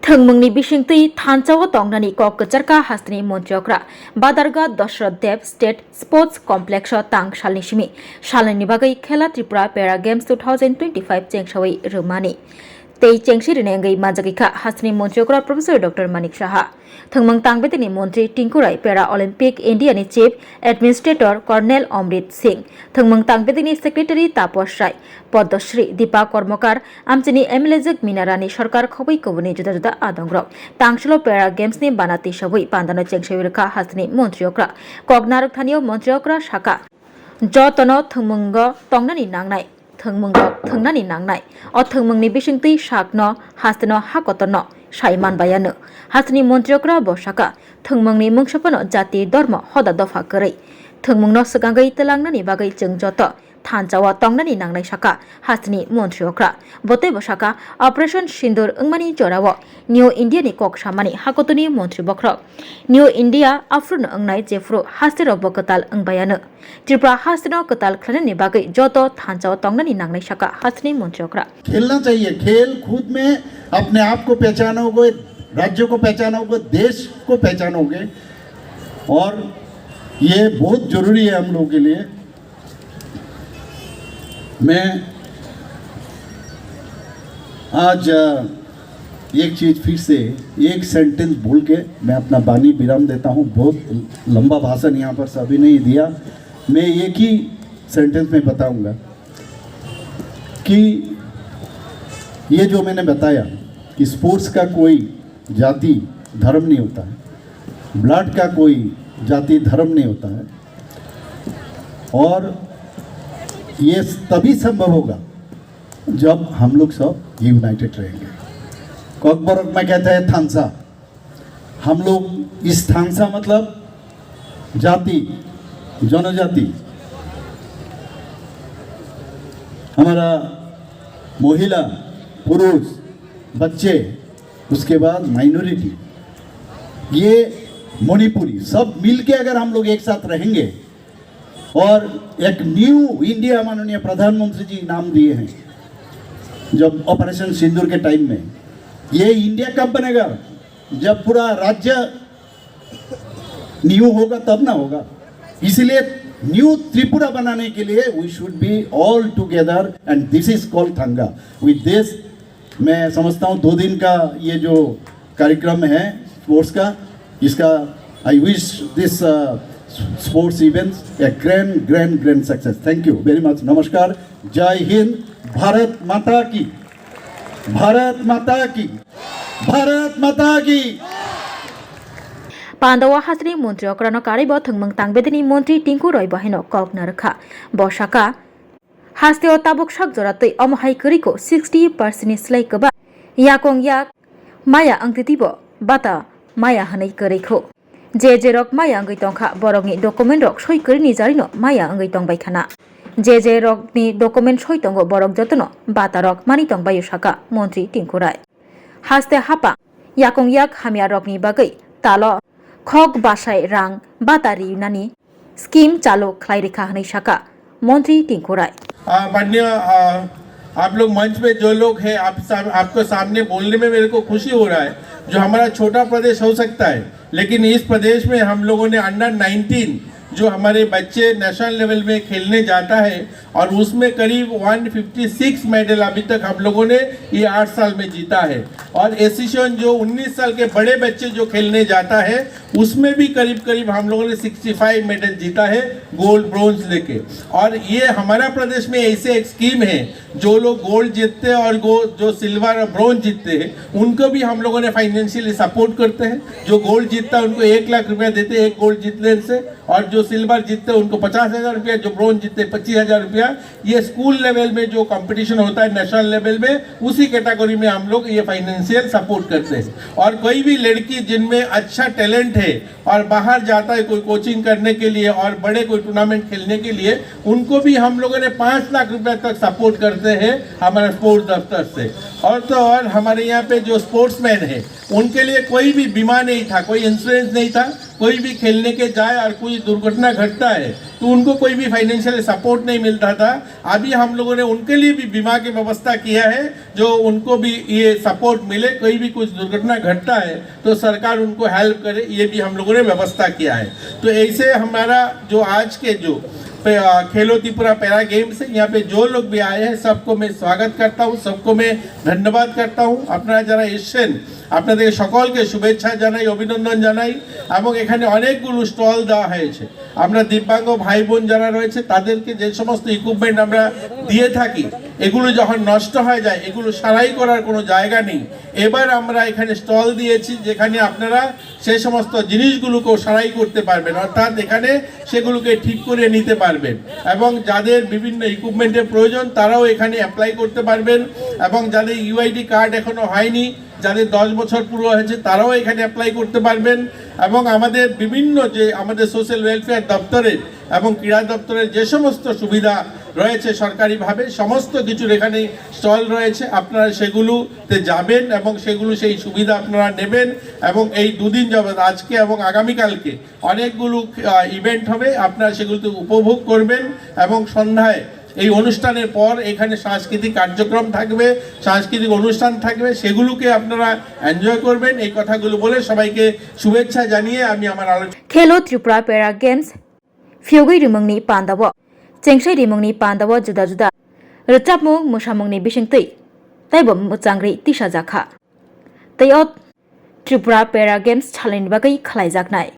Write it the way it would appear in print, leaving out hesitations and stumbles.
थंगमंगनी बिशिंगतै थानचाव तंगनानि क'क्राझार हास्टनि मन्त्रियक्रा बादारगा Dasharath Deb state sports complex तांग सालनि सिमी सालनि बागै खेला त्रिपुरा पैरा गेम्स 2025 चेंगसावै रोमानि तै चेंगसी रिनेंगै माजागिखा हास्टनि मन्त्रियक्रा प्रोफेसर डॉक्टर मानिक साहा थंगमंग तांगबेतनि मंत्री टिंकुराय पैरा ओलंपिक इंडियानि chief administrator colonel Amrit Singh थंगमंग तांगबेतनि सेक्रेटारी तापस राय पद्मश्री दीपा कर्मकार आमचिनी एमएलए मिनारानी सरकार खबै कबुनि जुदा जुदा आदंग्रक तांगसलो पैरा गेम्सनि बानाति सबै पांदानो चेंगसेविरखा हास्टनि मन्त्रियक्रा कगनारक थानियो मन्त्रियक्रा शाखा जतनो थंगमंग तंगनानि नांनाय थंगमंग थंगनानि नांनाय अ थंगमंगनि बिसिंतै साकनो हास्टनो हाकतनो साइमान बायानो हास्टनि मन्त्रियक्रा बसाका थंगमंगनि मुंसपनो जाति धर्म हदा दफा करै थंगमंगनो सगांगै तलांगनानि बागै जों जत थानचावा तंगनानि नांनाय शाखा हास्टनि मन्त्रियक्रा बते बसाका ऑपरेशन सिंदूर अंगमानि जराव न्यू इंडिया नि कक सामानि हाकतनि मन्त्री बख्र न्यू इंडिया आफ्रुन अंगनाय जेफ्रु हास्टेरो बकताल अंगबायानो त्रिपुरा हास्टेनो कताल खलनि बागै जत थानचावा तंगनानि नांनाय शाखा हास्टनि मन्त्रियक्रा खेलना चाहिए। खेल खुद में अपने आप को पहचानोगे, राज्य को पहचानोगे, देश को पहचानोगे और ये बहुत जरूरी है हम लोगों के लिए। मैं आज एक चीज़ फिर से एक सेंटेंस बोल के मैं अपना बानी विराम देता हूँ। बहुत लंबा भाषण यहाँ पर सभी नहीं दिया, मैं एक ही सेंटेंस में बताऊँगा कि ये जो मैंने बताया कि स्पोर्ट्स का कोई जाति धर्म नहीं होता है, ब्लड का कोई जाति धर्म नहीं होता है और ये तभी संभव होगा जब हम लोग सब यूनाइटेड रहेंगे। कॉकबरक में कहता है थानसा, हम लोग इस थानसा मतलब जाति जनजाति, हमारा महिला पुरुष बच्चे, उसके बाद माइनॉरिटी, ये मणिपुरी, सब मिलके अगर हम लोग एक साथ रहेंगे और एक न्यू इंडिया माननीय प्रधानमंत्री जी नाम दिए हैं जब ऑपरेशन सिंदूर के टाइम में, ये इंडिया कब बनेगा? जब पूरा राज्य न्यू होगा तब ना होगा। इसलिए न्यू त्रिपुरा बनाने के लिए we should be all together and this is called थंगा। विद दिस मैं समझता हूँ 2 दिन का ये जो कार्यक्रम है स्पोर्ट्स का, इसका I wish this sports events A grand success. Thank you very much. नमस्कार, जय हिंद, भारत माता की, भारत माता की, भारत माता की। पांडवा हास्टनि मन्त्रियक्रानो कारिब थंगमंग तांगबेदनि मन्त्री टिंकु रय बहेनो कगनारखा बसाका हास्टेओ ताबुक साक जरातै अमहाय करिको 60% नि स्लाइकबा याकों याक माया अंगतिबो बाता माया हनै करेखो जे रक माया अंगै तंखा बरकनि डकुमेन्ट रक सय करिनि जारिनो माया अंगै तंबायखाना जे रकनि डकुमेन्ट सय तंगो बरक जतनो बाता रक मानि तंबायो साका मन्त्री टिंकु राय हास्ते हापा याकों याक हामिया रकनि बागै तालो खग बासाय रां बाता रियुनानि स्कीम चालू खलाइरेखा हनै साका मन्त्री टिंकु राय। माननीय आप लोग मंच पे जो लोग हैं, आपको सामने बोलने में मेरे को खुशी हो रहा है। जो हमारा छोटा प्रदेश हो सकता है, लेकिन इस प्रदेश में हम लोगों ने अंडर 19 जो हमारे बच्चे नेशनल लेवल में खेलने जाता है और उसमें करीब 156 मेडल अभी तक हम लोगों ने ये 8 साल में जीता है। और एशियन जो 19 साल के बड़े बच्चे जो खेलने जाता है उसमें भी करीब हम लोगों ने 65 मेडल जीता है, गोल्ड ब्रोंज लेके। और ये हमारा प्रदेश में ऐसे एक स्कीम है, जो लोग गोल्ड जीतते हैं और जो सिल्वर और ब्रोंज जीतते हैं उनको भी हम लोगों ने फाइनेंशियली सपोर्ट करते हैं। जो गोल्ड जीतता है उनको 1 लाख रुपया देते हैं एक गोल्ड जीतने से, और जो सिल्वर जीतते हैं उनको 50,000 रुपया, जो ब्रोंज जीतते हैं 25,000 रुपया। ये स्कूल लेवल में जो कंपटीशन होता है नेशनल लेवल में, उसी कैटेगरी में हम लोग ये फाइनेंशियल सपोर्ट करते हैं। और कोई भी लड़की जिनमें अच्छा टैलेंट है और बाहर जाता है कोई कोचिंग करने के लिए और बड़े कोई टूर्नामेंट खेलने के लिए, उनको भी हम लोगों ने 5 लाख रुपए तक सपोर्ट करते हैं हमारे स्पोर्ट्स दफ्तर से। और तो और हमारे यहाँ पे जो स्पोर्ट्समैन है उनके लिए कोई भी बीमा नहीं था, कोई इंश्योरेंस नहीं था, कोई भी खेलने के जाए और कोई दुर्घटना घटता है तो उनको कोई भी फाइनेंशियल सपोर्ट नहीं मिलता था। अभी हम लोगों ने उनके लिए भी बीमा की व्यवस्था किया है, जो उनको भी ये सपोर्ट मिले, कोई भी कुछ दुर्घटना घटता है तो सरकार उनको हेल्प करे, ये भी हम लोगों ने व्यवस्था किया है। तो ऐसे हमारा जो आज के जो खेलो त्रिपुरा पैरा गेम्स है, यहाँ पे जो लोग भी आए हैं सबको मैं स्वागत करता हूँ, सबको मैं धन्यवाद करता हूँ। আপনারা যারা এসেছেন আপনাদের সকলকে শুভেচ্ছা জানাই, অভিনন্দন জানাই। এবং এখানে অনেকগুলো স্টল দেওয়া হয়েছে। আমরা দিব্যাঙ্গ ভাই বোন যারা রয়েছে তাদেরকে যে সমস্ত ইকুইপমেন্ট আমরা দিয়ে থাকি, এগুলো যখন নষ্ট হয়ে যায় এগুলো সারাই করার কোনো জায়গা নেই। এবার আমরা এখানে স্টল দিয়েছি যেখানে আপনারা সেই সমস্ত জিনিসগুলোকেও সারাই করতে পারবেন, অর্থাৎ এখানে সেগুলোকে ঠিক করে নিতে পারবেন। এবং যাদের বিভিন্ন ইকুইপমেন্টের প্রয়োজন তারাও এখানে অ্যাপ্লাই করতে পারবেন। এবং যাদের ইউআইডি কার্ড এখনো হয়নি, যাদের 10 বছর পুরো হয়েছে তারাও এখানে অ্যাপ্লাই করতে পারবেন। এবং আমাদের বিভিন্ন যে আমাদের সোশ্যাল ওয়েলফেয়ার দপ্তরের এবং ক্রীড়া দপ্তরের যে সমস্ত সুবিধা রয়েছে সরকারিভাবে সমস্ত কিছুর এখানে স্টল রয়েছে, আপনারা সেগুলোতে যাবেন এবং সেগুলো সেই সুবিধা আপনারা নেবেন। এবং এই দুদিন যাবত আজকে এবং আগামীকালকে অনেকগুলো ইভেন্ট হবে, আপনারা সেগুলোতে উপভোগ করবেন। এবং সন্ধ্যায় এই অনুষ্ঠানের পর এখানে সাংস্কৃতিক কার্যক্রম থাকবে, সাংস্কৃতিক অনুষ্ঠান থাকবে, সেগুলোকে আপনারা এনজয় করবেন। এই কথাগুলো বলে সবাইকে শুভেচ্ছা জানিয়ে আমি আমার আলোচনা खेलो त्रिपुरा पैरा गेम्स फियोगै रिमंगनि पान्दावो चेंगसै रिमंगनि पान्दावो जुदा जुदा रोजाबमुं मोसामुंनि बिसिंतै तैबो मोजांग्रै तिसा जाखा तैयाव त्रिपुरा पैरा गेम्स सालायनि बागै खालायजागनाय